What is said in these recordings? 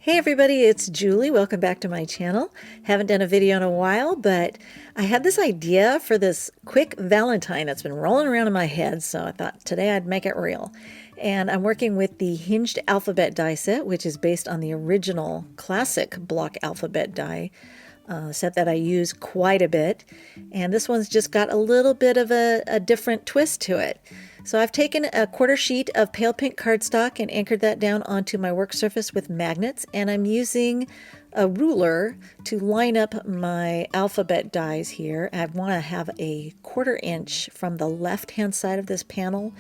Hey everybody, it's Julie. Welcome back to my channel. Haven't done a video in a while, but I had this idea for this quick Valentine that's been rolling around in my head, so I thought today I'd make it real. And I'm working with the Hinged alphabet die set, which is based on the original classic block alphabet die set that I use quite a bit. And this one's just got a little bit of a different twist to it. So I've taken a quarter sheet of pale pink cardstock and anchored that down onto my work surface with magnets, and I'm using a ruler to line up my alphabet dies here. I want to have a 1/4 inch from the left hand side of this panel.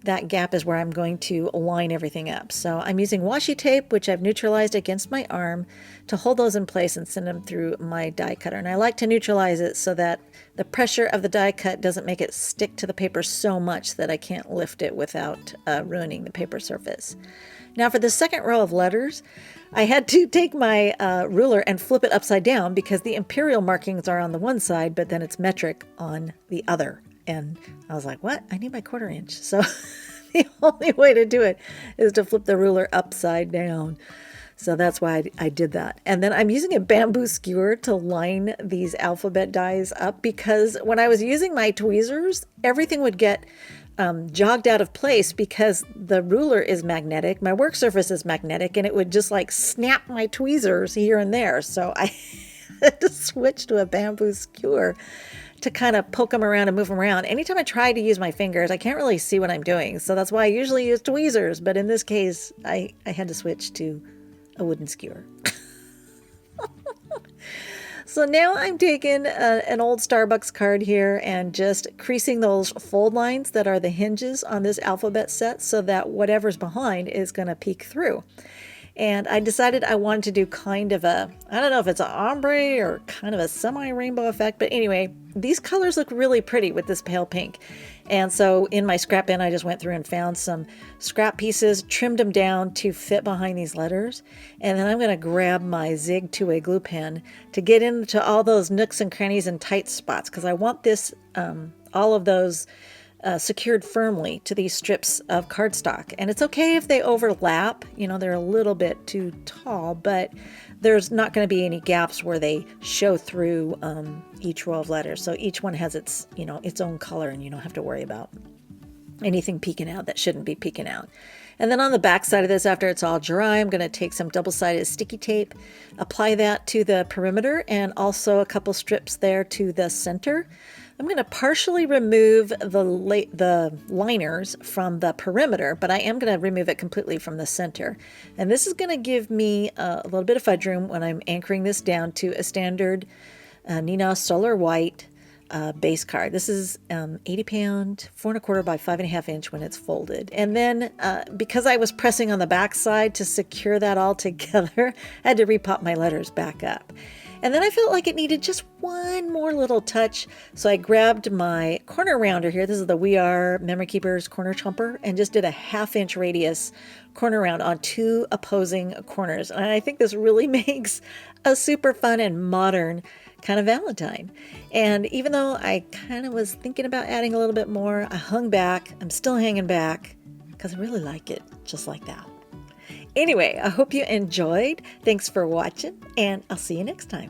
That gap is where I'm going to line everything up. So I'm using washi tape, which I've neutralized against my arm, to hold those in place and send them through my die cutter. And I like to neutralize it so that the pressure of the die cut doesn't make it stick to the paper so much that I can't lift it without ruining the paper surface. Now for the second row of letters, I had to take my ruler and flip it upside down because the imperial markings are on the one side, but then it's metric on the other. And I was like, what? I need my 1/4 inch. So the only way to do it is to flip the ruler upside down. So that's why I did that. And then I'm using a bamboo skewer to line these alphabet dies up because when I was using my tweezers, everything would get jogged out of place because the ruler is magnetic. My work surface is magnetic, and it would just like snap my tweezers here and there. So I had to switch to a bamboo skewer to kind of poke them around and move them around. Anytime I try to use my fingers, I can't really see what I'm doing. So that's why I usually use tweezers. But in this case, I had to switch to a wooden skewer. So now I'm taking an old Starbucks card here and just creasing those fold lines that are the hinges on this alphabet set so that whatever's behind is going to peek through. And I decided I wanted to do kind of a, I don't know if it's an ombre or kind of a semi-rainbow effect, but anyway, these colors look really pretty with this pale pink. And so in my scrap bin, I just went through and found some scrap pieces, trimmed them down to fit behind these letters. And then I'm going to grab my Zig 2-way glue pen to get into all those nooks and crannies and tight spots because I want this, all of those secured firmly to these strips of cardstock. And it's okay if they overlap, you know, they're a little bit too tall, but there's not going to be any gaps where they show through each row of letters. So each one has its, you know, its own color, and you don't have to worry about anything peeking out that shouldn't be peeking out. And then on the back side of this, after it's all dry, I'm going to take some double-sided sticky tape, apply that to the perimeter, and also a couple strips there to the center. I'm going to partially remove the liners from the perimeter, but I am going to remove it completely from the center. And this is going to give me a little bit of fudge room when I'm anchoring this down to a standard Nina Solar White base card. This is 80 pound, 4 1/4 by 5.5 inch when it's folded. And then because I was pressing on the back side to secure that all together, I had to repop my letters back up. And then I felt like it needed just one more little touch. So I grabbed my corner rounder here. This is the We Are Memory Keepers corner chomper, and just did a 1/2 inch radius corner round on 2 opposing corners. And I think this really makes a super fun and modern kind of Valentine. And even though I kind of was thinking about adding a little bit more, I hung back. I'm still hanging back because I really like it just like that. Anyway, I hope you enjoyed. Thanks for watching, and I'll see you next time.